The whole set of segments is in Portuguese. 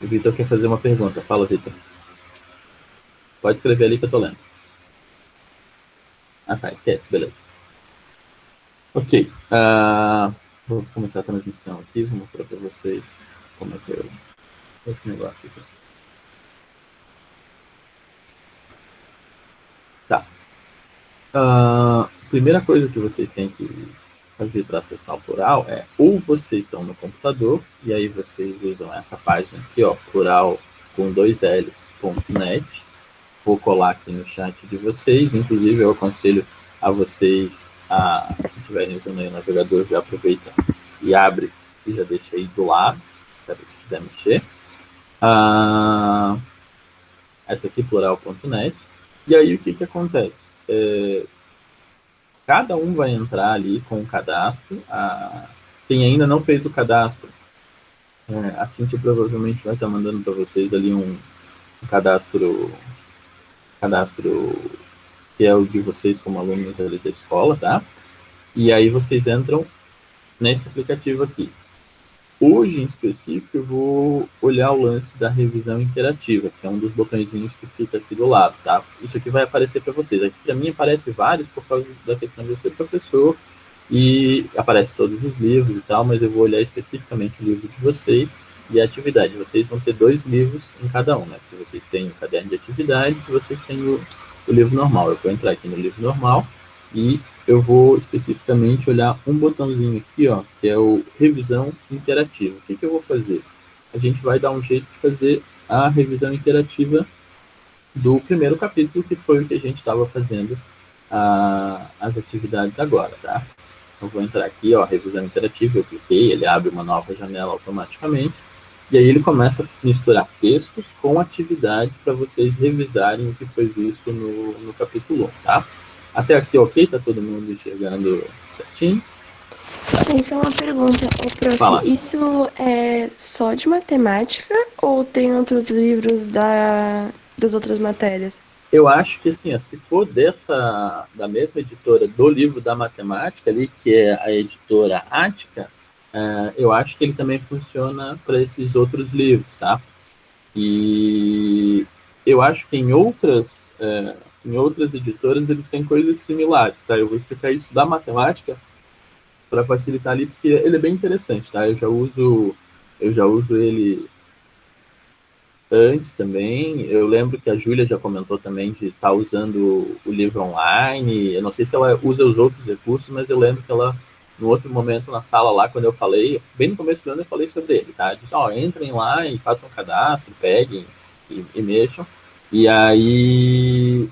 O Vitor quer fazer uma pergunta. Fala, Vitor. Pode escrever ali que eu tô lendo. Ah, tá. Esquece. Beleza. Ok. Vou começar a transmissão aqui. Vou mostrar para vocês como é que é esse negócio aqui. Tá. Primeira coisa que vocês têm que fazer para acessar o plural é ou vocês estão no computador e aí vocês usam essa página aqui, ó, plural com 2Ls.net. Vou colar aqui no chat de vocês. Inclusive, eu aconselho a vocês, se estiverem usando aí o navegador, já aproveita e abre e já deixa aí do lado, para se quiser mexer. Essa aqui, plural.net. E aí, o que acontece? Cada um vai entrar ali com o cadastro. Quem ainda não fez o cadastro, a Cintia provavelmente vai estar mandando para vocês ali um cadastro que é o de vocês como alunos ali da escola, tá? E aí vocês entram nesse aplicativo aqui. Hoje, em específico, eu vou olhar o lance da revisão interativa, que é um dos botõezinhos que fica aqui do lado, tá? Isso aqui vai aparecer para vocês. Aqui, para mim, aparece vários por causa da questão de eu ser professor e aparece todos os livros e tal, mas eu vou olhar especificamente o livro de vocês e a atividade. Vocês vão ter 2 livros em cada um, né? Porque vocês têm o caderno de atividades e vocês têm o livro normal. Eu vou entrar aqui no livro normal e eu vou especificamente olhar um botãozinho aqui, ó, que é o revisão interativa. O que eu vou fazer? A gente vai dar um jeito de fazer a revisão interativa do primeiro capítulo, que foi o que a gente estava fazendo as atividades agora, tá? Eu vou entrar aqui, ó, revisão interativa, eu cliquei, ele abre uma nova janela automaticamente, e aí ele começa a misturar textos com atividades para vocês revisarem o que foi visto no capítulo 1, tá? Até aqui, ok? Tá todo mundo enxergando certinho? Sim, só uma pergunta. Ô, prof, Fala. isso é só de matemática ou tem outros livros das outras matérias? Eu acho que, assim, ó, se for da mesma editora do livro da matemática ali, que é a editora Ática, eu acho que ele também funciona para esses outros livros, tá? E eu acho que em outras editoras eles têm coisas similares, tá? Eu vou explicar isso da matemática para facilitar ali, porque ele é bem interessante, tá? Eu já uso ele antes também. Eu lembro que a Júlia já comentou também de estar usando o livro online. Eu não sei se ela usa os outros recursos, mas eu lembro que ela, no outro momento na sala lá, quando eu falei, bem no começo do ano eu falei sobre ele, tá? Disse, ó, entrem lá e façam um cadastro, peguem e mexam. E aí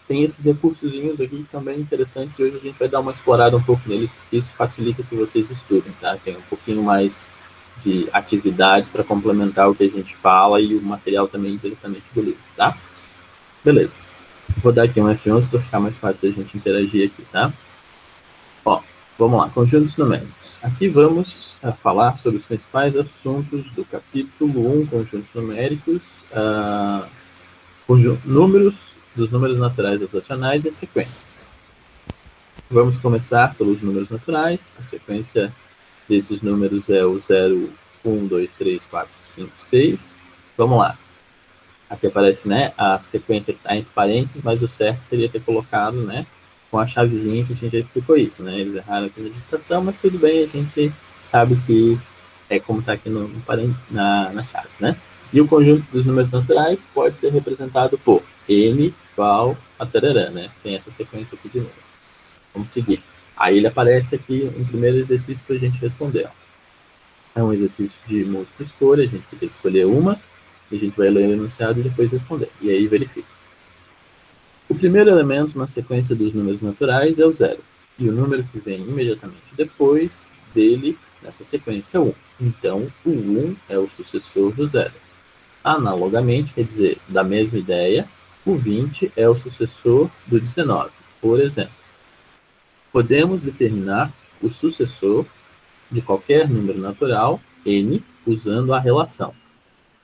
tem esses recursozinhos aqui que são bem interessantes e hoje a gente vai dar uma explorada um pouco neles, porque isso facilita que vocês estudem, tá? Tem um pouquinho mais de atividades para complementar o que a gente fala e o material também diretamente do livro, tá? Beleza. Vou dar aqui um F11 para ficar mais fácil da gente interagir aqui, tá? Ó, vamos lá, conjuntos numéricos. Aqui vamos falar sobre os principais assuntos do capítulo 1, conjuntos numéricos, dos números naturais associacionais e as sequências. Vamos começar pelos números naturais. A sequência desses números é o 0, 1, 2, 3, 4, 5, 6. Vamos lá. Aqui aparece, né, a sequência que está entre parênteses, mas o certo seria ter colocado, né, com a chavezinha que a gente já explicou isso, né? Eles erraram aqui na digitação, mas tudo bem, a gente sabe que é como está aqui no parênteses, nas chaves, né? E o conjunto dos números naturais pode ser representado por n igual a tararã, né? Tem essa sequência aqui de números. Vamos seguir. Aí ele aparece aqui um primeiro exercício para a gente responder. Ó. É um exercício de múltipla escolha, a gente vai ter que escolher uma, e a gente vai ler o enunciado e depois responder. E aí verifica. O primeiro elemento na sequência dos números naturais é o 0. E o número que vem imediatamente depois dele, nessa sequência, é 1. Então, o 1 é o sucessor do 0. Analogamente, quer dizer, da mesma ideia, o 20 é o sucessor do 19. Por exemplo, podemos determinar o sucessor de qualquer número natural, n, usando a relação.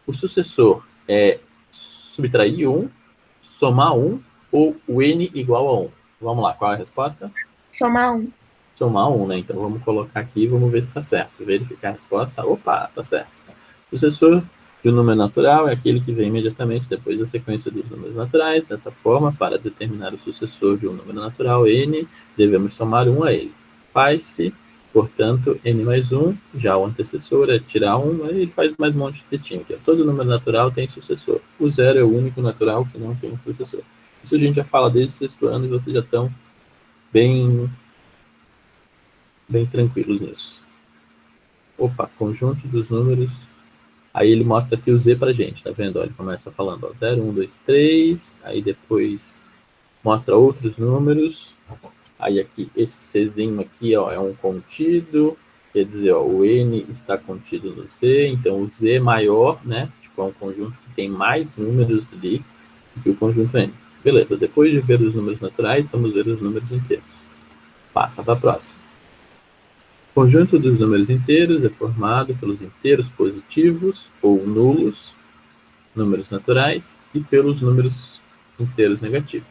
O sucessor é subtrair 1, somar 1 ou o n igual a 1. Vamos lá, qual é a resposta? Somar 1. Somar 1, né? Então vamos colocar aqui e vamos ver se está certo. Verificar a resposta. Opa, está certo. O sucessor que o número natural é aquele que vem imediatamente depois da sequência dos números naturais. Dessa forma, para determinar o sucessor de um número natural, n, devemos somar 1 a ele. Faz-se, portanto, n mais 1, já o antecessor é tirar 1, aí ele faz mais um monte de textinho aqui. Todo número natural tem sucessor. O zero é o único natural que não tem sucessor. Isso a gente já fala desde o sexto ano e vocês já estão bem tranquilos nisso. Opa, conjunto dos números. Aí ele mostra aqui o Z pra gente, tá vendo? Ó, ele começa falando, ó, 0, 1, 2, 3, aí depois mostra outros números. Aí aqui, esse Czinho aqui, ó, é um contido, quer dizer, ó, o N está contido no Z, então o Z é maior, né? Tipo, é um conjunto que tem mais números ali do que o conjunto N. Beleza, depois de ver os números naturais, vamos ver os números inteiros. Passa para a próxima. O conjunto dos números inteiros é formado pelos inteiros positivos ou nulos, números naturais, e pelos números inteiros negativos.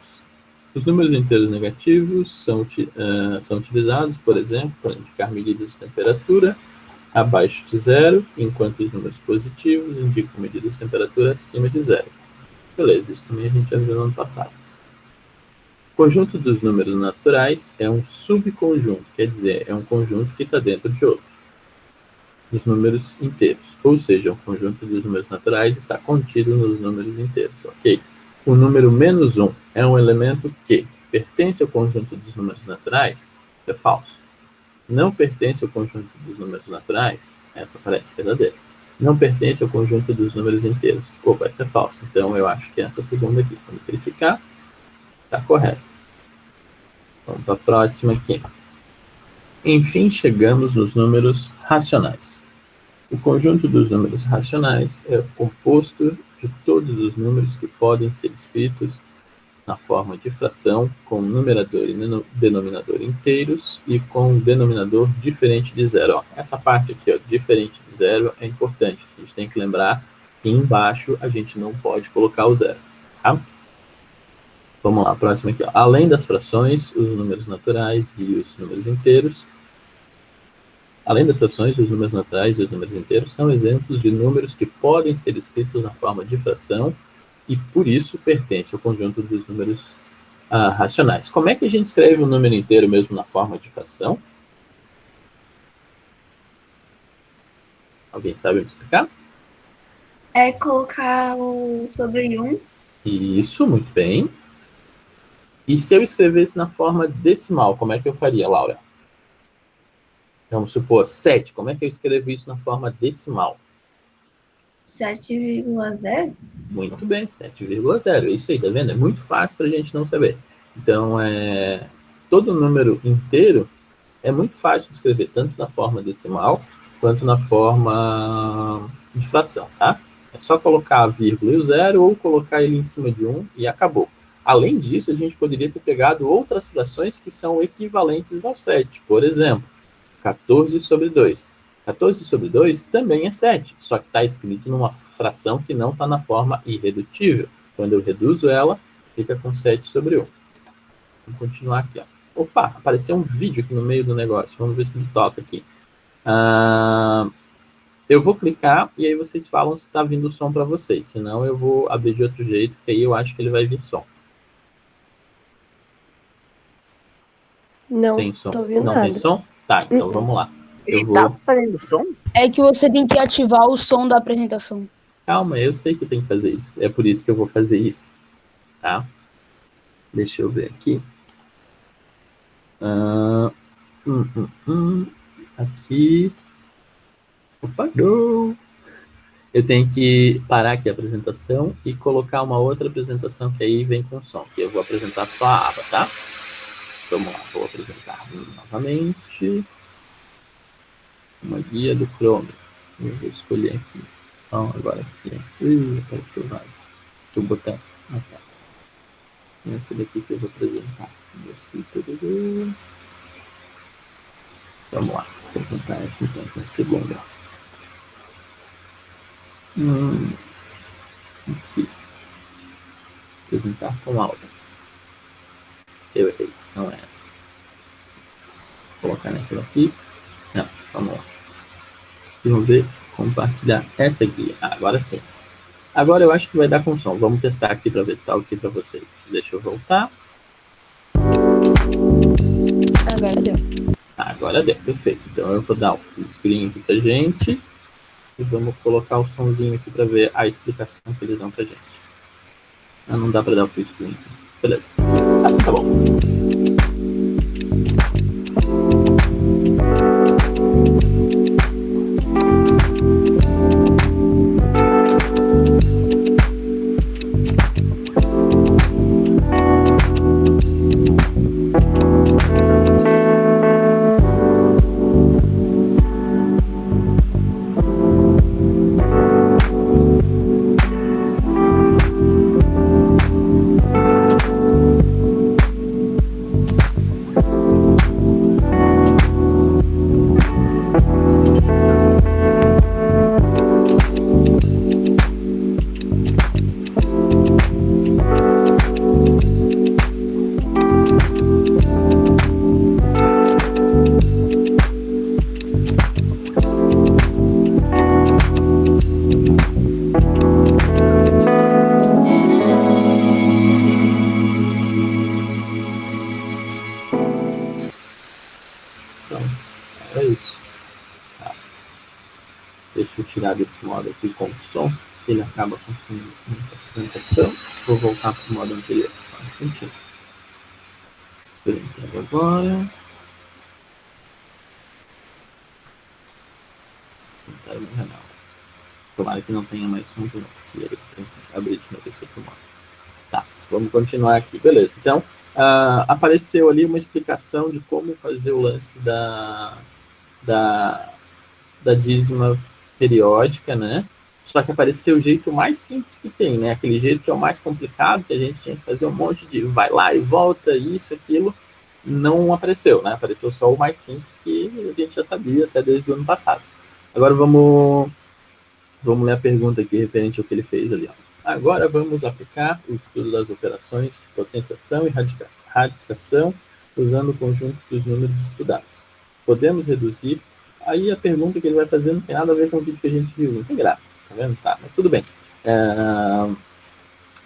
Os números inteiros negativos são utilizados, por exemplo, para indicar medidas de temperatura abaixo de zero, enquanto os números positivos indicam medidas de temperatura acima de zero. Beleza, isso também a gente já viu no ano passado. O conjunto dos números naturais é um subconjunto, quer dizer, é um conjunto que está dentro de outro, dos números inteiros. Ou seja, o conjunto dos números naturais está contido nos números inteiros, ok? O número menos 1 é um elemento que pertence ao conjunto dos números naturais? É falso. Não pertence ao conjunto dos números naturais? Essa parece verdadeira. Não pertence ao conjunto dos números inteiros? Opa, essa é falsa. Então, eu acho que essa segunda aqui, quando verificar, está correta. Vamos para a próxima aqui. Enfim, chegamos nos números racionais. O conjunto dos números racionais é composto de todos os números que podem ser escritos na forma de fração, com numerador e denominador inteiros e com denominador diferente de zero. Ó, essa parte aqui, ó, diferente de zero, é importante. A gente tem que lembrar que embaixo a gente não pode colocar o zero. Tá? Vamos lá, próximo aqui. Ó. Além das frações, os números naturais e os números inteiros. Além das frações, os números naturais e os números inteiros são exemplos de números que podem ser escritos na forma de fração e, por isso, pertence ao conjunto dos números racionais. Como é que a gente escreve um número inteiro mesmo na forma de fração? Alguém sabe me explicar? É colocar o sobre 1. Isso, muito bem. E se eu escrevesse na forma decimal, como é que eu faria, Laura? Vamos supor, 7. Como é que eu escrevo isso na forma decimal? 7,0? Muito bem, 7,0. É isso aí, tá vendo? É muito fácil para a gente não saber. Então, todo número inteiro é muito fácil de escrever, tanto na forma decimal quanto na forma de fração, tá? É só colocar a vírgula e o zero ou colocar ele em cima de 1 e acabou. Além disso, a gente poderia ter pegado outras frações que são equivalentes ao 7. Por exemplo, 14 sobre 2. 14 sobre 2 também é 7, só que está escrito numa fração que não está na forma irredutível. Quando eu reduzo ela, fica com 7 sobre 1. Vamos continuar aqui. Ó. Opa, apareceu um vídeo aqui no meio do negócio. Vamos ver se ele toca aqui. Eu vou clicar e aí vocês falam se está vindo o som para vocês. Senão eu vou abrir de outro jeito, que aí eu acho que ele vai vir som. Não, Tem som? tô ouvindo Não nada. tem som? Tá, então vamos lá. Ele tá fazendo som? É que você tem que ativar o som da apresentação. Calma, eu sei que eu tenho que fazer isso. É por isso que eu vou fazer isso. Tá? Deixa eu ver aqui. Aqui. Opa, não. Eu tenho que parar aqui a apresentação e colocar uma outra apresentação que aí vem com som. Que eu vou apresentar só a aba, tá? Vamos lá, vou apresentar novamente. Uma guia do Chrome. Eu vou escolher aqui. Então, agora aqui. Apareceu vários. Deixa eu botar. Ah, tá. Essa daqui que eu vou apresentar. Vamos lá, vou apresentar essa então, que é a segunda. Aqui. Apresentar com áudio. Eu errei, não é essa. Vou colocar nessa daqui. Não, vamos lá. E vamos ver compartilhar essa aqui. Agora sim. Agora eu acho que vai dar com som. Vamos testar aqui para ver se está ok para vocês. Deixa eu voltar. Agora deu. Agora deu, perfeito. Então eu vou dar um screen aqui pra gente. E vamos colocar o somzinho aqui para ver a explicação que eles dão pra gente. Não dá para dar o full screen. Beleza. Assim tá bom. É isso. Tá. Deixa eu tirar desse modo aqui com som, que ele acaba consumindo muita apresentação. Vou voltar para o modo anterior, só um instantinho. Entrando agora. Tomara que não tenha mais som de novo. E aí tem que abrir de novo esse outro modo. Tá, vamos continuar aqui. Beleza, então apareceu ali uma explicação de como fazer o lance da dízima periódica, né? Só que apareceu o jeito mais simples que tem, né? Aquele jeito que é o mais complicado, que a gente tinha que fazer um monte de vai lá e volta, isso, aquilo, não apareceu, né? Apareceu só o mais simples que a gente já sabia até desde o ano passado. Agora vamos ler a pergunta aqui referente ao que ele fez ali, ó. Agora vamos aplicar o estudo das operações de potenciação e radiciação usando o conjunto dos números estudados. Podemos reduzir. Aí a pergunta que ele vai fazer não tem nada a ver com o vídeo que a gente viu, não tem graça, tá vendo? Tá, mas tudo bem.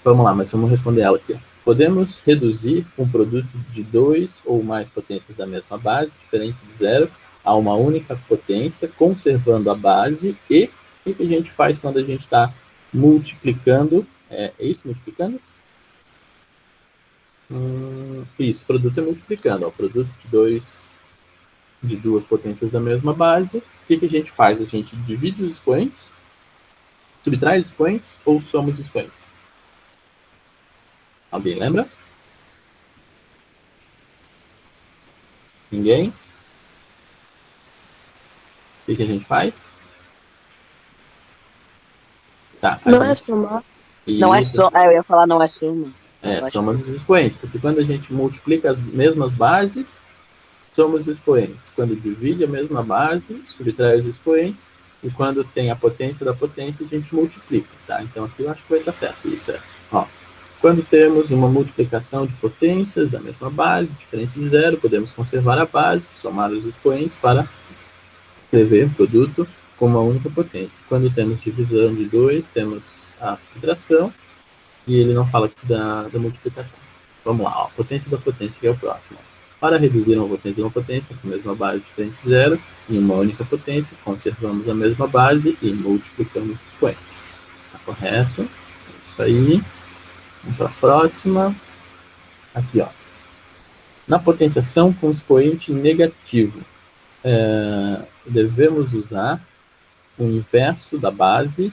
Vamos lá, mas vamos responder ela aqui. Podemos reduzir um produto de 2 ou mais potências da mesma base, diferente de zero, a uma única potência, conservando a base e o que a gente faz quando a gente está multiplicando? É isso, multiplicando? Isso, produto é multiplicando. Ó, produto de duas potências da mesma base. O que a gente faz? A gente divide os expoentes, subtrai os expoentes ou soma os expoentes? Alguém lembra? Ninguém? O que a gente faz? Tá, Não é somar. Não é só. Eu ia falar não é soma. Soma dos expoentes, porque quando a gente multiplica as mesmas bases, soma os expoentes. Quando divide a mesma base, subtrai os expoentes, e quando tem a potência da potência, a gente multiplica, tá? Então aqui eu acho que vai estar certo, isso é. Ó, quando temos uma multiplicação de potências da mesma base, diferente de zero, podemos conservar a base, somar os expoentes para escrever o produto com uma única potência. Quando temos divisão de 2, temos a subtração, e ele não fala aqui da multiplicação. Vamos lá, ó, potência da potência, que é o próximo. Para reduzir uma potência de uma potência com a mesma base diferente de zero, em uma única potência, conservamos a mesma base e multiplicamos os expoentes. Tá correto? É isso aí. Vamos para a próxima. Aqui, ó. Na potenciação com expoente negativo, devemos usar o inverso da base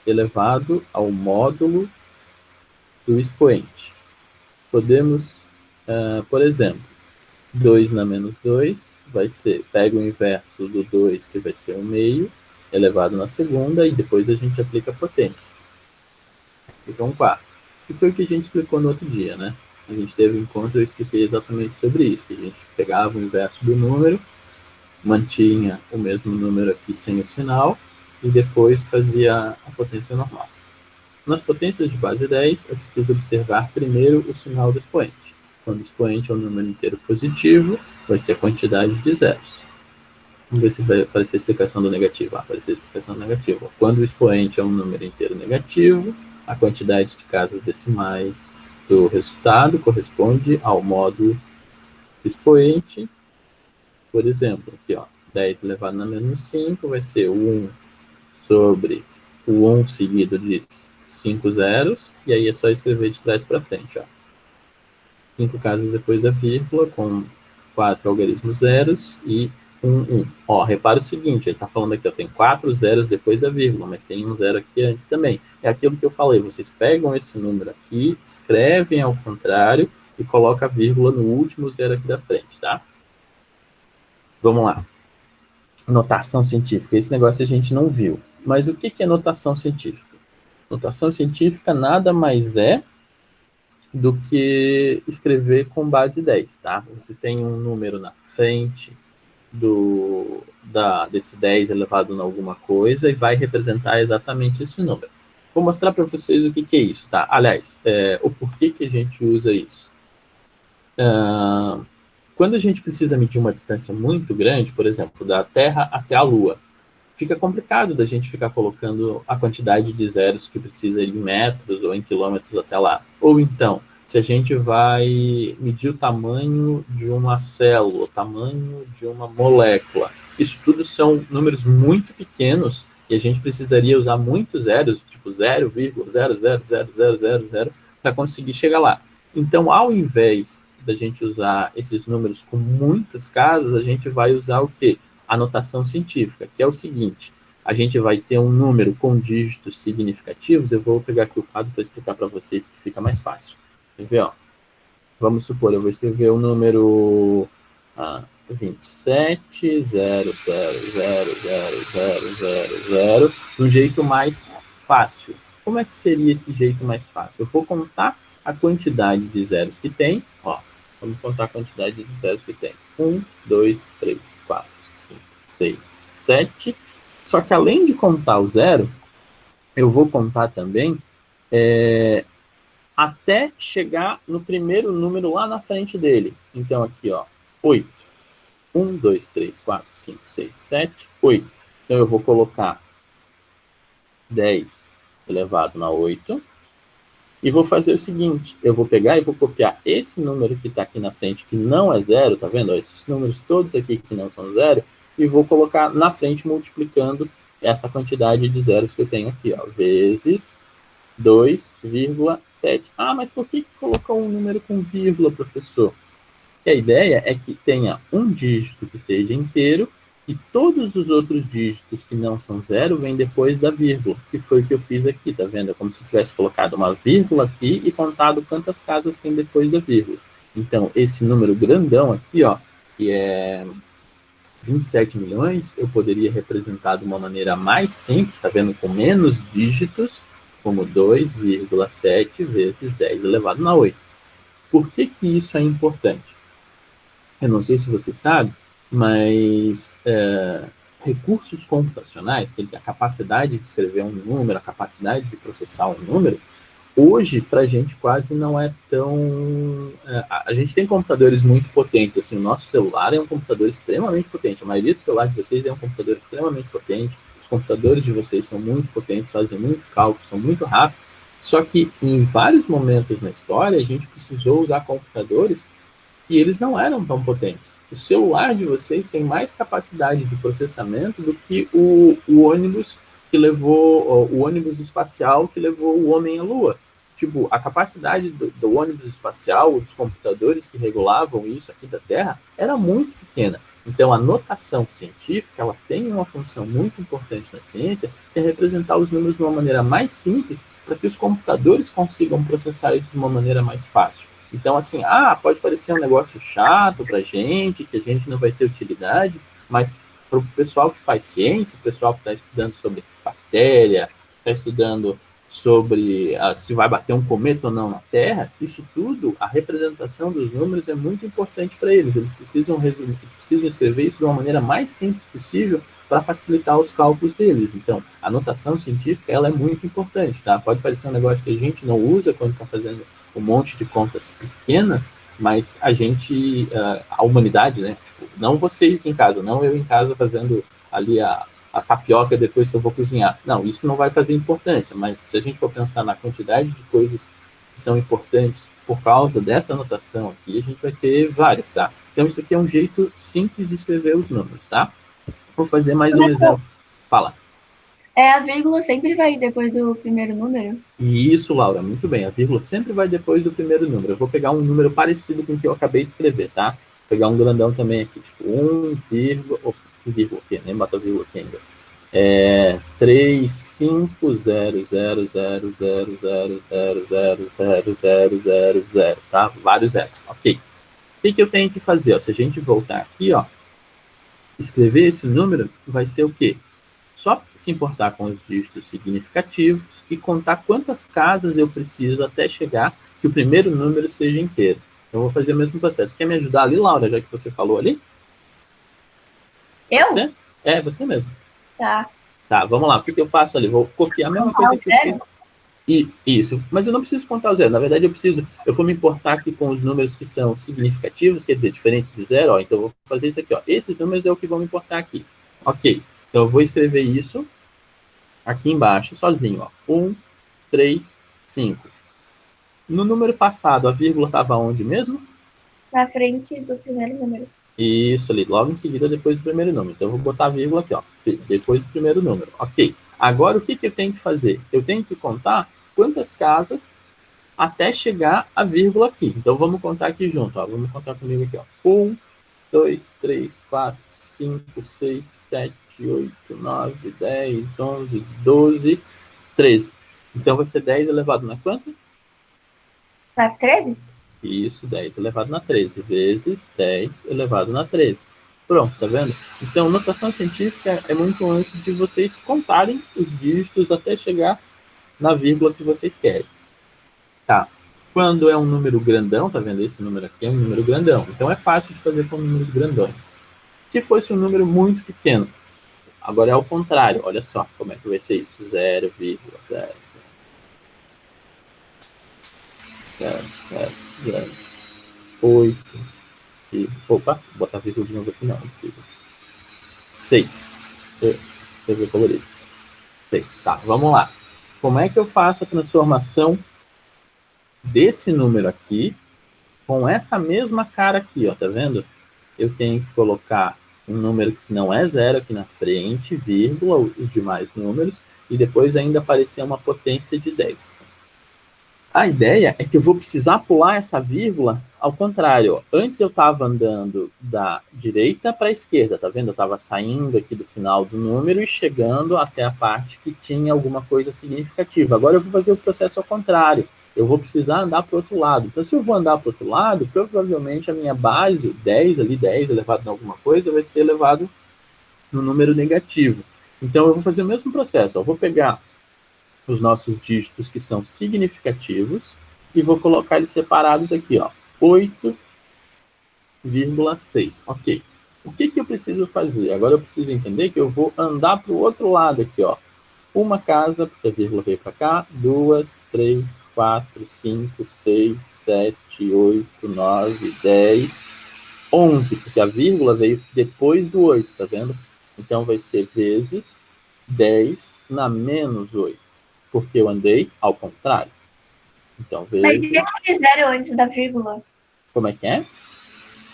elevado ao módulo do expoente. Podemos, por exemplo, 2 na menos 2 vai ser, pega o inverso do 2, que vai ser o meio, elevado na segunda, e depois a gente aplica a potência. Fica um quarto. E foi o que a gente explicou no outro dia, né? A gente teve um encontro, eu expliquei exatamente sobre isso, que a gente pegava o inverso do número, mantinha o mesmo número aqui sem o sinal, e depois fazia a potência normal. Nas potências de base 10, é preciso observar primeiro o sinal do expoente. Quando o expoente é um número inteiro positivo, vai ser a quantidade de zeros. Vamos ver se vai aparecer a explicação do negativo. Apareceu a explicação do negativo. Quando o expoente é um número inteiro negativo, a quantidade de casas decimais do resultado corresponde ao módulo expoente. Por exemplo, aqui, ó, 10 elevado a menos 5 vai ser o 1 sobre o 1 seguido de 5 zeros, e aí é só escrever de trás para frente, ó. 5 casas depois da vírgula, com 4 algarismos zeros e 1. Ó, repara o seguinte, ele está falando aqui, ó, tem 4 zeros depois da vírgula, mas tem um zero aqui antes também. É aquilo que eu falei, vocês pegam esse número aqui, escrevem ao contrário e colocam a vírgula no último zero aqui da frente, tá? Vamos lá. Notação científica. Esse negócio a gente não viu. Mas o que é notação científica? Notação científica nada mais é do que escrever com base 10, tá? Você tem um número na frente desse 10 elevado a alguma coisa e vai representar exatamente esse número. Vou mostrar para vocês o que é isso, tá? Aliás, o porquê que a gente usa isso. Quando a gente precisa medir uma distância muito grande, por exemplo, da Terra até a Lua, fica complicado da gente ficar colocando a quantidade de zeros que precisa em metros ou em quilômetros até lá. Ou então, se a gente vai medir o tamanho de uma célula, o tamanho de uma molécula, isso tudo são números muito pequenos e a gente precisaria usar muitos zeros, tipo 0,0000000, para conseguir chegar lá. Então, ao invés da gente usar esses números com muitas casas, a gente vai usar o quê? A notação científica, que é o seguinte: a gente vai ter um número com dígitos significativos. Eu vou pegar aqui o quadro para explicar para vocês que fica mais fácil. Quer ver, ó? Vamos supor, eu vou escrever o número 27,0000000 do jeito mais fácil. Como é que seria esse jeito mais fácil? Eu vou contar a quantidade de zeros que tem, ó. Vamos contar a quantidade de zeros que tem. 1, 2, 3, 4, 5, 6, 7. Só que além de contar o zero, eu vou contar também até chegar no primeiro número lá na frente dele. Então aqui, ó, 8. 1, 2, 3, 4, 5, 6, 7, 8. Então eu vou colocar 10 elevado a 8. E vou fazer o seguinte, eu vou pegar e vou copiar esse número que está aqui na frente, que não é zero, tá vendo? Esses números todos aqui que não são zero, e vou colocar na frente multiplicando essa quantidade de zeros que eu tenho aqui, ó, vezes 2,7. Ah, mas por que colocou um número com vírgula, professor? E a ideia é que tenha um dígito que seja inteiro e todos os outros dígitos que não são zero vêm depois da vírgula, que foi o que eu fiz aqui, tá vendo? É como se eu tivesse colocado uma vírgula aqui e contado quantas casas tem depois da vírgula. Então, esse número grandão aqui, ó, que é 27 milhões, eu poderia representar de uma maneira mais simples, tá vendo? Com menos dígitos, como 2,7 vezes 10 elevado a 8. Por que que isso é importante? Eu não sei se você sabe, mas recursos computacionais, quer dizer, a capacidade de escrever um número, a capacidade de processar um número, hoje, para a gente, quase não é tão... a gente tem computadores muito potentes, assim, o nosso celular é um computador extremamente potente, a maioria dos celulares de vocês é um computador extremamente potente, os computadores de vocês são muito potentes, fazem muito cálculo, são muito rápidos, só que em vários momentos na história, a gente precisou usar computadores e eles não eram tão potentes. O celular de vocês tem mais capacidade de processamento do que o ônibus que levou, o ônibus espacial que levou o homem à Lua. Tipo, a capacidade do ônibus espacial, os computadores que regulavam isso aqui da Terra, era muito pequena. Então, a notação científica, ela tem uma função muito importante na ciência, que é representar os números de uma maneira mais simples, para que os computadores consigam processar isso de uma maneira mais fácil. Então, assim, pode parecer um negócio chato para a gente, que a gente não vai ter utilidade, mas para o pessoal que faz ciência, o pessoal que está estudando sobre bactéria, está estudando sobre se vai bater um cometa ou não na Terra, isso tudo, a representação dos números é muito importante para eles. Eles precisam escrever isso de uma maneira mais simples possível para facilitar os cálculos deles. Então, a notação científica, ela é muito importante, tá? Pode parecer um negócio que a gente não usa quando está fazendo um monte de contas pequenas, mas a gente, a humanidade, né? Tipo, não vocês em casa, não eu em casa fazendo ali a tapioca depois que eu vou cozinhar. Não, isso não vai fazer importância, mas se a gente for pensar na quantidade de coisas que são importantes por causa dessa anotação aqui, a gente vai ter várias, tá? Então, isso aqui é um jeito simples de escrever os números, tá? Vou fazer mais um exemplo. Fala. A vírgula sempre vai depois do primeiro número? Isso, Laura, muito bem. A vírgula sempre vai depois do primeiro número. Eu vou pegar um número parecido com o que eu acabei de escrever, tá? Vou pegar um grandão também aqui, tipo 1, vírgula, aqui, nem bota vírgula aqui ainda. 3, 5, 0, 0, 0, 0, 0, 0, 0, 0, 0, 0, 0, tá? Vários zeros, ok. O que eu tenho que fazer? Ó? Se a gente voltar aqui, ó, escrever esse número, vai ser o quê? Só se importar com os dígitos significativos e contar quantas casas eu preciso até chegar que o primeiro número seja inteiro. Eu vou fazer o mesmo processo. Quer me ajudar ali, Laura, já que você falou ali? Eu? Você? Você mesmo. Tá. Tá, vamos lá. O que eu faço ali? Vou copiar a mesma coisa que eu fiz. Isso, mas eu não preciso contar o zero. Na verdade, eu vou me importar aqui com os números que são significativos, quer dizer, diferentes de zero. Ó, então, eu vou fazer isso aqui. Ó. Esses números é o que vão me importar aqui. Ok. Então, eu vou escrever isso aqui embaixo, sozinho. Ó. 1, 3, 5. No número passado, a vírgula estava onde mesmo? Na frente do primeiro número. Isso ali, logo em seguida, depois do primeiro número. Então, eu vou botar a vírgula aqui, ó, depois do primeiro número. Ok. Agora, o que eu tenho que fazer? Eu tenho que contar quantas casas até chegar a vírgula aqui. Então, vamos contar aqui junto. Ó. Vamos contar comigo aqui. Ó. 1, 2, 3, 4, 5, 6, 7, 8, 9, 10, 11, 12, 13. Então, vai ser 10 elevado na quanto? Na 13? Isso, 10 elevado na 13, vezes 10 elevado na 13. Pronto, tá vendo? Então, notação científica é muito antes de vocês contarem os dígitos até chegar na vírgula que vocês querem. Tá. Quando é um número grandão, tá vendo? Esse número aqui é um número grandão. Então, é fácil de fazer com números grandões. Se fosse um número muito pequeno, agora é ao contrário. Olha só como é que vai ser isso. 0,00. 8. Opa, vou botar vírgula de novo aqui, não precisa. 6. Escrever colorido. 6. Tá, vamos lá. Como é que eu faço a transformação desse número aqui com essa mesma cara aqui, ó, tá vendo? Eu tenho que colocar um número que não é zero aqui na frente, vírgula, os demais números, e depois ainda aparecer uma potência de 10. A ideia é que eu vou precisar pular essa vírgula ao contrário. Ó. Antes eu estava andando da direita para a esquerda, tá vendo? Eu estava saindo aqui do final do número e chegando até a parte que tinha alguma coisa significativa. Agora eu vou fazer o processo ao contrário. Eu vou precisar andar para o outro lado. Então, se eu vou andar para o outro lado, provavelmente a minha base, o 10 ali, 10 elevado em alguma coisa, vai ser elevado no número negativo. Então, eu vou fazer o mesmo processo. Eu vou pegar os nossos dígitos que são significativos e vou colocar eles separados aqui, ó, 8,6. Ok. O que eu preciso fazer? Agora eu preciso entender que eu vou andar para o outro lado aqui, ó. Uma casa, porque a vírgula veio para cá, 2, 3, 4, 5, 6, 7, 8, 9, 10, 11, porque a vírgula veio depois do 8, tá vendo? Então vai ser vezes 10 na menos 8, porque eu andei ao contrário. Então, vezes... Mas e aquele zero antes da vírgula? Como é que é?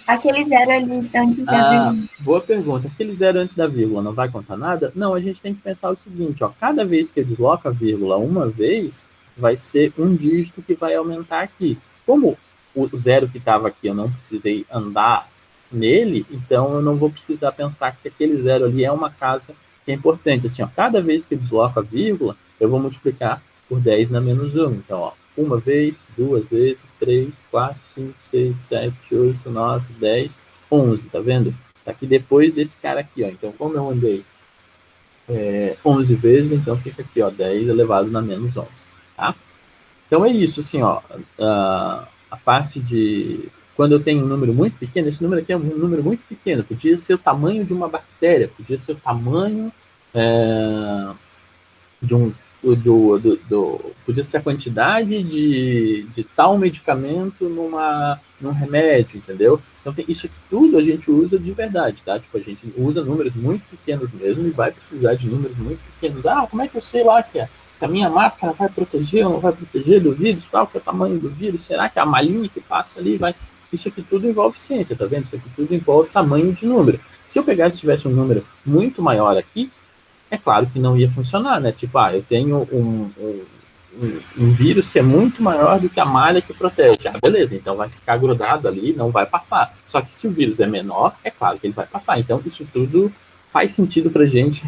Aquele zero ali antes da vírgula. Boa pergunta. Aquele zero antes da vírgula não vai contar nada? Não, a gente tem que pensar o seguinte, ó, cada vez que eu desloco a vírgula uma vez, vai ser um dígito que vai aumentar aqui. Como o zero que estava aqui eu não precisei andar nele, então eu não vou precisar pensar que aquele zero ali é uma casa que é importante. Assim, ó, cada vez que eu desloco a vírgula, eu vou multiplicar por 10 na menos 1. Então, ó, uma vez, duas vezes, 3, 4, 5, 6, 7, 8, 9, 10, 11, tá vendo? Tá aqui depois desse cara aqui, ó. Então, como eu andei 11 vezes, então fica aqui, ó, 10 elevado na menos 11, tá? Então, é isso, assim, ó, a parte de... Quando eu tenho um número muito pequeno, esse número aqui é um número muito pequeno, podia ser o tamanho de uma bactéria, podia ser o tamanho de um podia ser a quantidade de tal medicamento num remédio, entendeu? Então, isso aqui tudo a gente usa de verdade, tá? Tipo, a gente usa números muito pequenos mesmo e vai precisar de números muito pequenos. Ah, como é que eu sei lá que a minha máscara vai proteger ou não vai proteger do vírus? Qual que é o tamanho do vírus? Será que a malinha que passa ali vai... Isso aqui tudo envolve ciência, tá vendo? Isso aqui tudo envolve tamanho de número. Se eu pegasse e tivesse um número muito maior aqui, é claro que não ia funcionar, né? Tipo, eu tenho um vírus que é muito maior do que a malha que protege. Ah, beleza, então vai ficar grudado ali, não vai passar. Só que se o vírus é menor, é claro que ele vai passar. Então, isso tudo faz sentido pra gente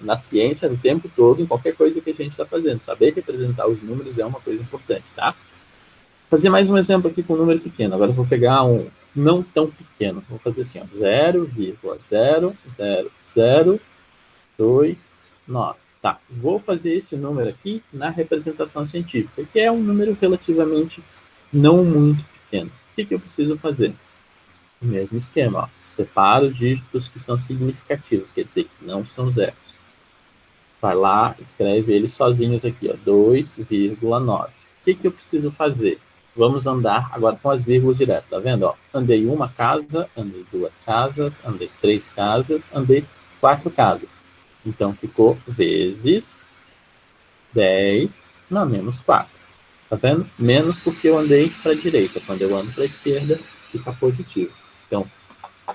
na ciência, no tempo todo, em qualquer coisa que a gente está fazendo. Saber representar os números é uma coisa importante, tá? Vou fazer mais um exemplo aqui com um número pequeno. Agora eu vou pegar um não tão pequeno. Vou fazer assim, ó, 0,00029. Tá, vou fazer esse número aqui na representação científica, que é um número relativamente não muito pequeno. O que eu preciso fazer? O mesmo esquema, ó. Separa os dígitos que são significativos, quer dizer que não são zeros. Vai lá, escreve eles sozinhos aqui, ó, 2,9. O que eu preciso fazer? Vamos andar agora com as vírgulas diretas, tá vendo? Ó, andei uma casa, andei duas casas, andei três casas, andei 4 casas. Então, ficou vezes 10 na menos 4. Tá vendo? Menos porque eu andei para a direita. Quando eu ando para a esquerda, fica positivo. Então,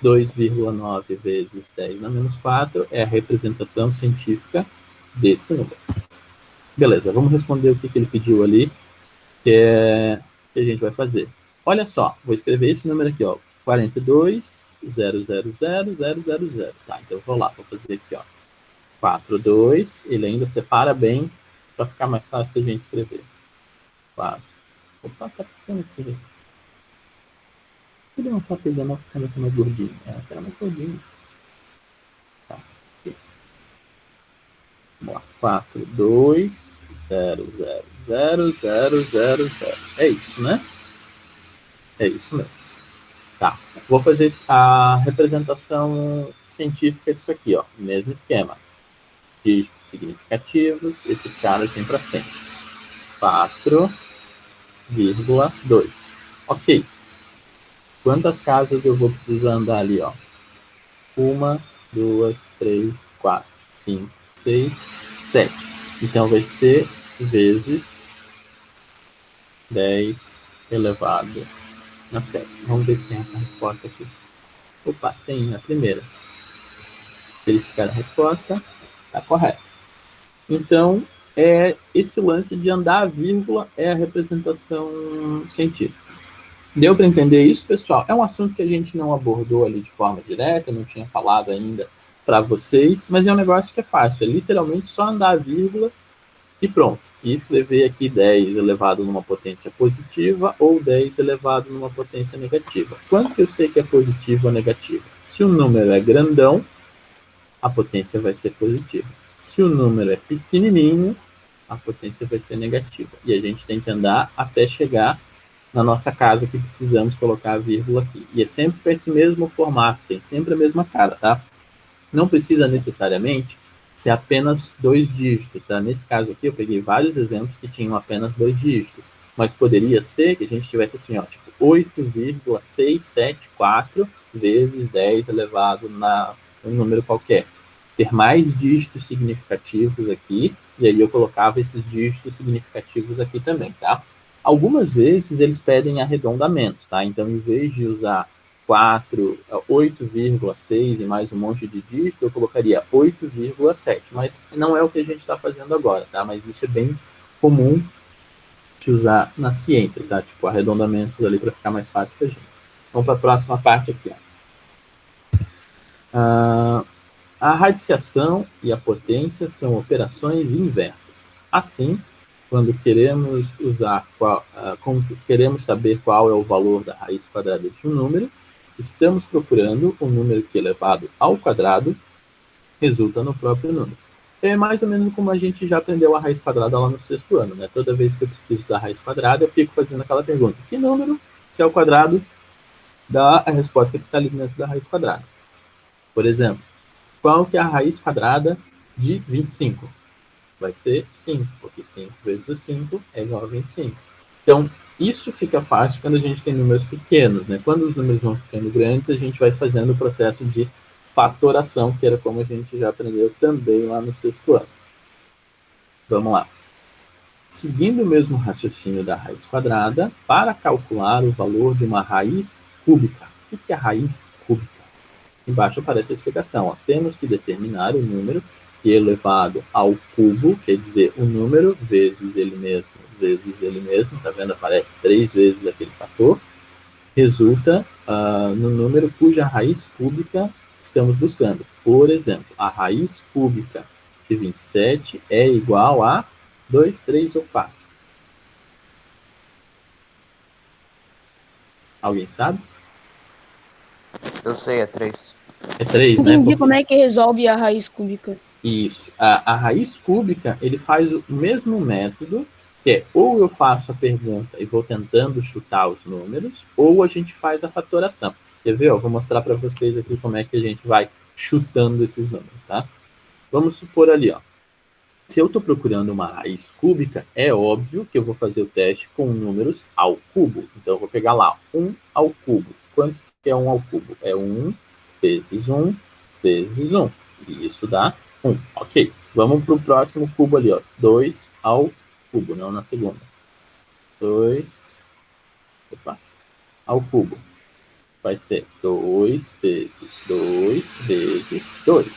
2,9 vezes 10 na menos 4 é a representação científica desse número. Beleza, vamos responder o que ele pediu ali, que a gente vai fazer. Olha só, vou escrever esse número aqui, ó, 42,000,000. Tá, então eu vou lá, vou fazer aqui, ó, 42, ele ainda separa bem para ficar mais fácil da gente escrever. 4. Opa, tá pequeno esse aqui. Queria uma papel da nossa caneta mais gordinha. Era mais gordinha. Tá, aqui. Vamos lá, 42,000,000. É isso, né? É isso mesmo. Tá, vou fazer a representação científica disso aqui, ó. Mesmo esquema. Dígitos significativos, esses caras vêm para frente. 4,2. Ok. Quantas casas eu vou precisar andar ali, ó? 1, 2, 3, 4, 5, 6, 7. Então vai ser vezes 10 elevado a 7. Vamos ver se tem essa resposta aqui. Opa, tem a primeira. Verificar a resposta. Está correto. Então, esse lance de andar a vírgula é a representação científica. Deu para entender isso, pessoal? É um assunto que a gente não abordou ali de forma direta, não tinha falado ainda para vocês, mas é um negócio que é fácil. É literalmente só andar a vírgula e pronto. E escrever aqui 10 elevado numa potência positiva ou 10 elevado numa potência negativa. Quando que eu sei que é positivo ou negativo? Se o número é grandão, a potência vai ser positiva. Se o número é pequenininho, a potência vai ser negativa. E a gente tem que andar até chegar na nossa casa que precisamos colocar a vírgula aqui. E é sempre com esse mesmo formato, tem sempre a mesma cara, tá? Não precisa necessariamente ser apenas 2 dígitos, tá? Nesse caso aqui, eu peguei vários exemplos que tinham apenas 2 dígitos. Mas poderia ser que a gente tivesse assim, ó, tipo 8,674 vezes 10 elevado um número qualquer. Ter mais dígitos significativos aqui, e aí eu colocava esses dígitos significativos aqui também, tá? Algumas vezes eles pedem arredondamentos, tá? Então, em vez de usar 8,6 e mais um monte de dígito, eu colocaria 8,7, mas não é o que a gente está fazendo agora, tá? Mas isso é bem comum de usar na ciência, tá? Tipo, arredondamentos ali para ficar mais fácil para a gente. Vamos para a próxima parte aqui, ó. A radiciação e a potência são operações inversas. Assim, quando queremos queremos saber qual é o valor da raiz quadrada de um número, estamos procurando o número que elevado ao quadrado resulta no próprio número. É mais ou menos como a gente já aprendeu a raiz quadrada lá no 6º ano, né? Toda vez que eu preciso da raiz quadrada, eu fico fazendo aquela pergunta: que número que é o quadrado dá a resposta que está ali dentro da raiz quadrada? Por exemplo, qual que é a raiz quadrada de 25? vai ser 5, porque 5 vezes o 5 é igual a 25. Então, isso fica fácil quando a gente tem números pequenos, né? Quando os números vão ficando grandes, a gente vai fazendo o processo de fatoração, que era como a gente já aprendeu também lá no sexto ano. Vamos lá. Seguindo o mesmo raciocínio da raiz quadrada, para calcular o valor de uma raiz cúbica. O que é a raiz cúbica? Embaixo aparece a explicação. Ó. Temos que determinar o número que é elevado ao cubo, quer dizer, o número vezes ele mesmo, tá vendo? Aparece 3 vezes aquele fator, resulta no número cuja raiz cúbica estamos buscando. Por exemplo, a raiz cúbica de 27 é igual a 2, 3 ou 4. Alguém sabe? Eu sei, é 3. É 3, né? Entendi Porque... como é que resolve a raiz cúbica. Isso. A raiz cúbica, ele faz o mesmo método, que é ou eu faço a pergunta e vou tentando chutar os números, ou a gente faz a fatoração. Quer ver? Ó, vou mostrar para vocês aqui como é que a gente vai chutando esses números, tá? Vamos supor ali, ó. Se eu estou procurando uma raiz cúbica, é óbvio que eu vou fazer o teste com números ao cubo. Então, eu vou pegar lá 1 ao cubo. Quanto que é 1 ao cubo? É 1 vezes 1 vezes 1. E isso dá 1. Ok. Vamos para o próximo cubo ali, ó. 2 ao cubo, não na segunda. 2 ao cubo. Vai ser 2 vezes 2 vezes 2.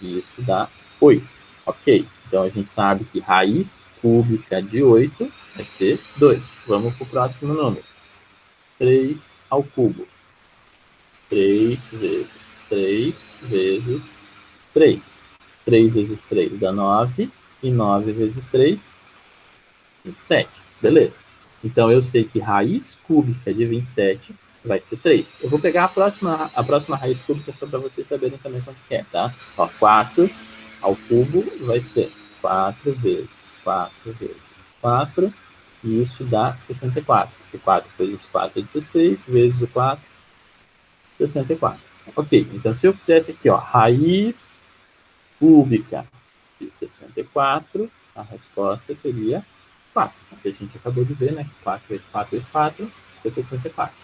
E isso dá 8. Ok, então a gente sabe que raiz cúbica de 8 vai ser 2. Vamos para o próximo número. 3 ao cubo. 3 vezes 3 vezes 3. 3 vezes 3 dá 9. E 9 vezes 3, 27. Beleza. Então eu sei que raiz cúbica de 27 vai ser 3. Eu vou pegar a próxima raiz cúbica só para vocês saberem também quanto que é, tá? Ó, 4 ao cubo vai ser 4 vezes 4 vezes 4, e isso dá 64. Porque 4 vezes 4 é 16, vezes o 4, 64. Ok, então se eu fizesse aqui, ó, raiz cúbica de 64, a resposta seria 4. Que a gente acabou de ver, né? 4 vezes 4 vezes 4 é 64.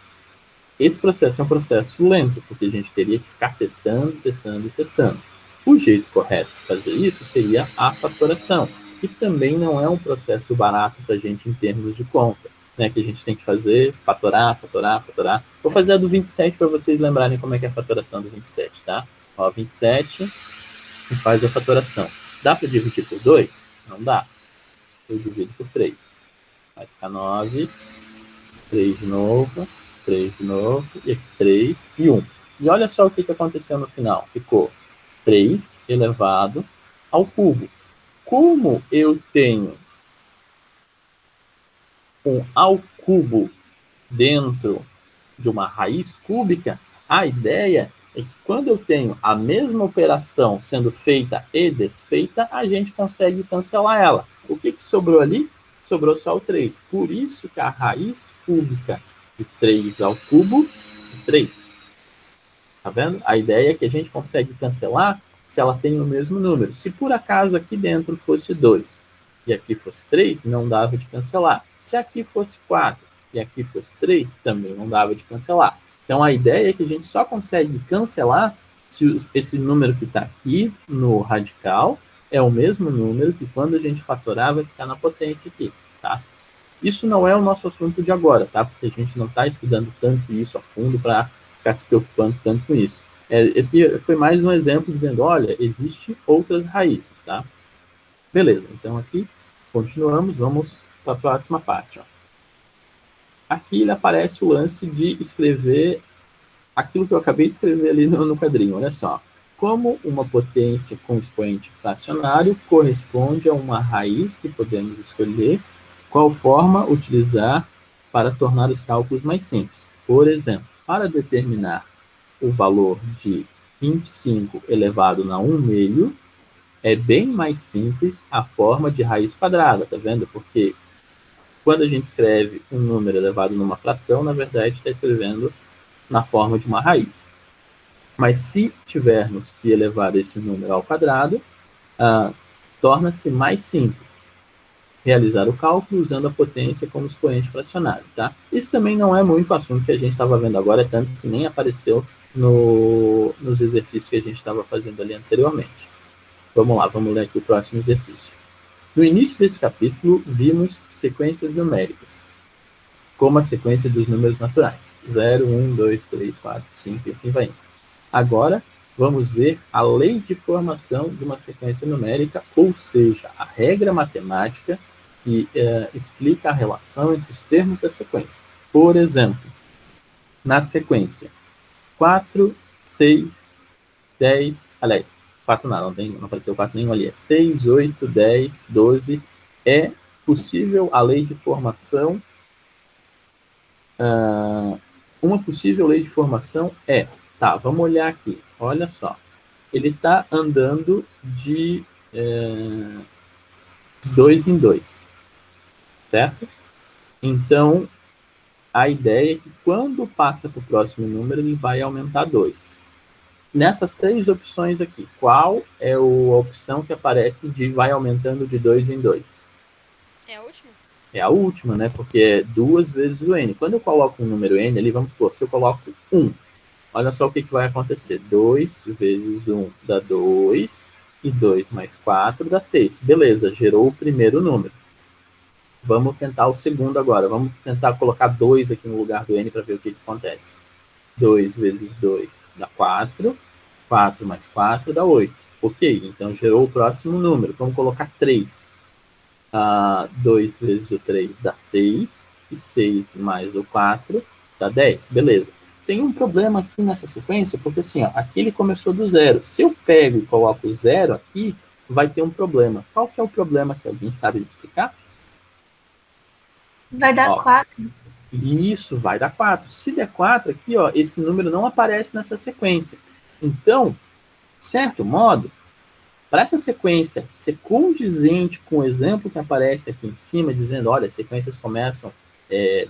Esse processo é um processo lento, porque a gente teria que ficar testando, testando e testando. O jeito correto de fazer isso seria a fatoração, que também não é um processo barato para a gente em termos de conta, né? Que a gente tem que fazer, fatorar. Vou fazer a do 27 para vocês lembrarem como é que é a fatoração do 27, tá? Ó, 27 e faz a fatoração. Dá para dividir por 2? Não dá. Eu divido por 3. Vai ficar 9, 3 de novo, 3 de novo, e aqui 3 e 1. E olha só o que aconteceu no final. Ficou 3 elevado ao cubo. Como eu tenho um ao cubo dentro de uma raiz cúbica, a ideia é que quando eu tenho a mesma operação sendo feita e desfeita, a gente consegue cancelar ela. O que sobrou ali? Sobrou só o 3. Por isso que a raiz cúbica de 3 ao cubo é 3. Tá vendo? A ideia é que a gente consegue cancelar se ela tem o mesmo número. Se por acaso aqui dentro fosse 2 e aqui fosse 3, não dava de cancelar. Se aqui fosse 4 e aqui fosse 3, também não dava de cancelar. Então a ideia é que a gente só consegue cancelar se esse número que está aqui no radical é o mesmo número que quando a gente fatorar vai ficar na potência aqui, tá? Isso não é o nosso assunto de agora, tá? Porque a gente não está estudando tanto isso a fundo para ficar se preocupando tanto com isso. Esse foi mais um exemplo dizendo, olha, existem outras raízes, tá? Beleza, então aqui continuamos, vamos para a próxima parte. Ó. Aqui ele aparece o lance de escrever aquilo que eu acabei de escrever ali no quadrinho, olha só. Como uma potência com expoente fracionário corresponde a uma raiz que podemos escolher qual forma utilizar para tornar os cálculos mais simples. Por exemplo, para determinar o valor de 25 elevado na 1 meio, é bem mais simples a forma de raiz quadrada, tá vendo? Porque quando a gente escreve um número elevado numa fração, na verdade está escrevendo na forma de uma raiz. Mas se tivermos que elevar esse número ao quadrado, torna-se mais simples realizar o cálculo usando a potência como expoente fracionário, tá? Isso também não é muito assunto que a gente estava vendo agora, é tanto que nem apareceu nos exercícios que a gente estava fazendo ali anteriormente. Vamos lá, vamos ler aqui o próximo exercício. No início desse capítulo, vimos sequências numéricas, como a sequência dos números naturais. 0, 1, 2, 3, 4, 5 e assim vai indo. Agora, vamos ver a lei de formação de uma sequência numérica, ou seja, a regra matemática que explica a relação entre os termos da sequência. Por exemplo, na sequência 4, 6, 10, aliás, 4 não apareceu 4 nenhum ali, é 6, 8, 10, 12, é possível a lei de formação, uma possível lei de formação é, tá, vamos olhar aqui, olha só, ele está andando de 2 em 2, certo? Então, a ideia é que quando passa para o próximo número, ele vai aumentar 2. Nessas 3 opções aqui, qual é a opção que aparece de vai aumentando de 2 em 2? É a última? É a última, né? Porque é 2 vezes o n. Quando eu coloco um número n ali, vamos supor, se eu coloco 1, olha só o que vai acontecer. 2 vezes 1 dá 2, e 2 mais 4 dá 6. Beleza, gerou o primeiro número. Vamos tentar o segundo agora. Vamos tentar colocar 2 aqui no lugar do n para ver o que acontece. 2 vezes 2 dá 4. 4 mais 4 dá 8. Ok, então gerou o próximo número. Vamos colocar 3. 2 vezes o 3 dá 6. E 6 mais o 4 dá 10. Beleza. Tem um problema aqui nessa sequência, porque assim, ó, aqui ele começou do 0. Se eu pego e coloco o 0 aqui, vai ter um problema. Qual que é o problema que alguém sabe me explicar? Vai dar 4. Isso, vai dar 4. Se der 4 aqui, ó, esse número não aparece nessa sequência. Então, de certo modo, para essa sequência ser condizente com o exemplo que aparece aqui em cima, dizendo, olha, as sequências começam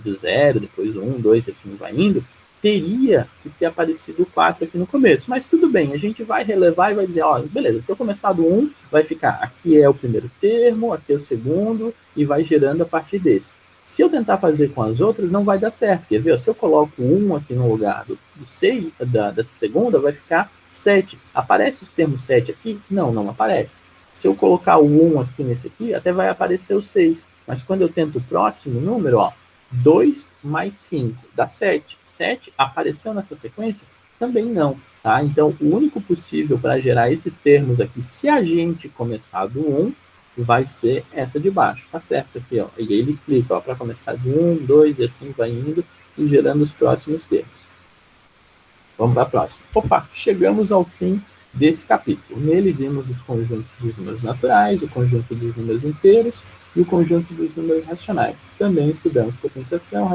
do 0, depois o 1, 2, e assim vai indo, teria que ter aparecido o 4 aqui no começo. Mas tudo bem, a gente vai relevar e vai dizer, ó, beleza, se eu começar do 1, vai ficar, aqui é o primeiro termo, aqui é o segundo, e vai gerando a partir desse. Se eu tentar fazer com as outras, não vai dar certo. Quer ver? Se eu coloco 1 aqui no lugar do 6, dessa segunda, vai ficar 7. Aparece o termo 7 aqui? Não, não aparece. Se eu colocar o 1 aqui nesse aqui, até vai aparecer o 6. Mas quando eu tento o próximo número, ó, 2 mais 5 dá 7. 7 apareceu nessa sequência? Também não. Tá? Então, o único possível para gerar esses termos aqui, se a gente começar do 1, vai ser essa de baixo, tá certo aqui, ó. E aí ele explica, ó, para começar de 1, 2 e assim vai indo e gerando os próximos termos. Vamos para a próxima. Opa, chegamos ao fim desse capítulo. Nele vimos os conjuntos dos números naturais, o conjunto dos números inteiros e o conjunto dos números racionais. Também estudamos potenciação,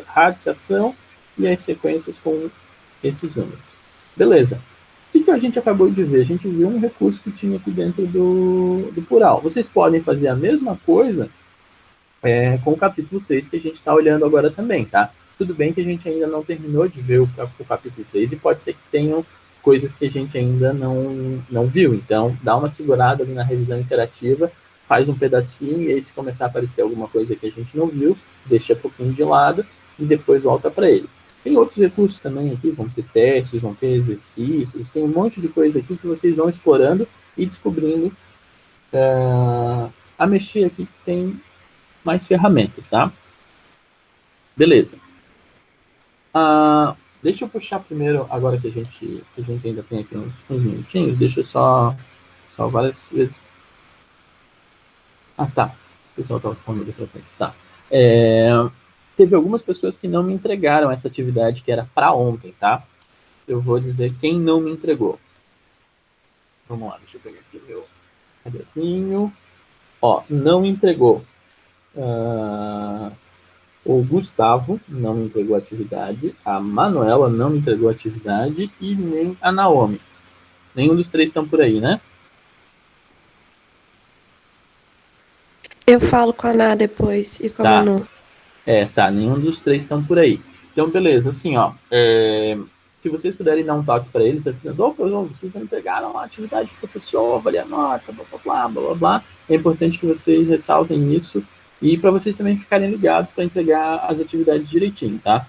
radiciação e as sequências com esses números. Beleza. O que a gente acabou de ver? A gente viu um recurso que tinha aqui dentro do plural. Vocês podem fazer a mesma coisa com o capítulo 3 que a gente está olhando agora também, tá? Tudo bem que a gente ainda não terminou de ver o capítulo 3 e pode ser que tenham coisas que a gente ainda não viu. Então, dá uma segurada ali na revisão interativa, faz um pedacinho e aí se começar a aparecer alguma coisa que a gente não viu, deixa um pouquinho de lado e depois volta para ele. Tem outros recursos também aqui, vão ter testes, vão ter exercícios, tem um monte de coisa aqui que vocês vão explorando e descobrindo a mexer aqui, que tem mais ferramentas, tá? Beleza. Deixa eu puxar primeiro, agora que a gente ainda tem aqui uns minutinhos, deixa eu só várias vezes. Tá. O pessoal estava falando outra coisa. Tá. Teve algumas pessoas que não me entregaram essa atividade que era para ontem, tá? Eu vou dizer quem não me entregou. Vamos lá, deixa eu pegar aqui o meu caderninho. Ó, não entregou. O Gustavo não me entregou a atividade, a Manuela não me entregou a atividade e nem a Naomi. Nenhum dos 3 estão por aí, né? Eu falo com a Ná depois e com a Manu. Tá, nenhum dos 3 estão por aí. Então, beleza, assim, ó, se vocês puderem dar um toque para eles, dizendo, vocês não entregaram a atividade do professor, valia a nota, blá, blá, blá, blá, blá, blá. É importante que vocês ressaltem isso e para vocês também ficarem ligados para entregar as atividades direitinho, tá?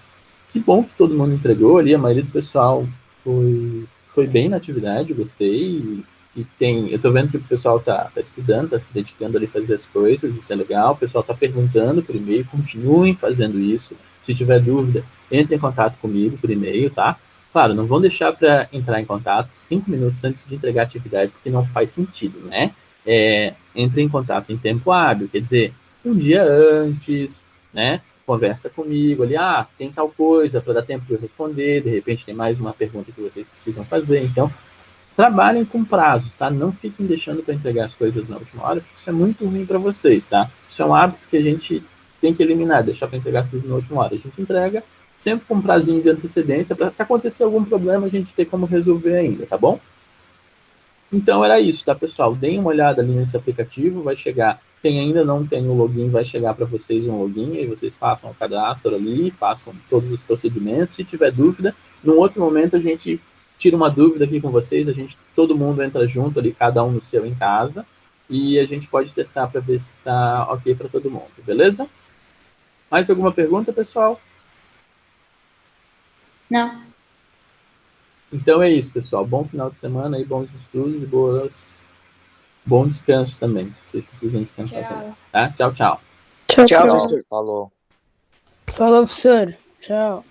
Que bom que todo mundo entregou ali, a maioria do pessoal foi bem na atividade, gostei, eu tô vendo que o pessoal tá estudando, tá se dedicando ali a fazer as coisas, isso é legal, o pessoal tá perguntando por e-mail, continuem fazendo isso, se tiver dúvida, entre em contato comigo por e-mail, tá? Claro, não vão deixar para entrar em contato 5 minutos antes de entregar a atividade, porque não faz sentido, né? Entre em contato em tempo hábil, quer dizer, um dia antes, né? Conversa comigo ali, tem tal coisa para dar tempo de eu responder, de repente tem mais uma pergunta que vocês precisam fazer, então trabalhem com prazos, tá? Não fiquem deixando para entregar as coisas na última hora, porque isso é muito ruim para vocês, tá? Isso é um hábito que a gente tem que eliminar, deixar para entregar tudo na última hora. A gente entrega sempre com um prazinho de antecedência, para se acontecer algum problema, a gente ter como resolver ainda, tá bom? Então era isso, tá, pessoal? Deem uma olhada ali nesse aplicativo, vai chegar. Quem ainda não tem o login, vai chegar para vocês um login, aí vocês façam o cadastro ali, façam todos os procedimentos. Se tiver dúvida, num outro momento a gente tira uma dúvida aqui com vocês, todo mundo entra junto ali, cada um no seu em casa, e a gente pode testar para ver se está ok para todo mundo, beleza? Mais alguma pergunta, pessoal? Não. Então é isso, pessoal. Bom final de semana e bons estudos e bom descanso também. Vocês precisam descansar também, tá? Tchau, tchau. Tchau, Tchau, tchau. professor. Falou. Fala, professor. Tchau.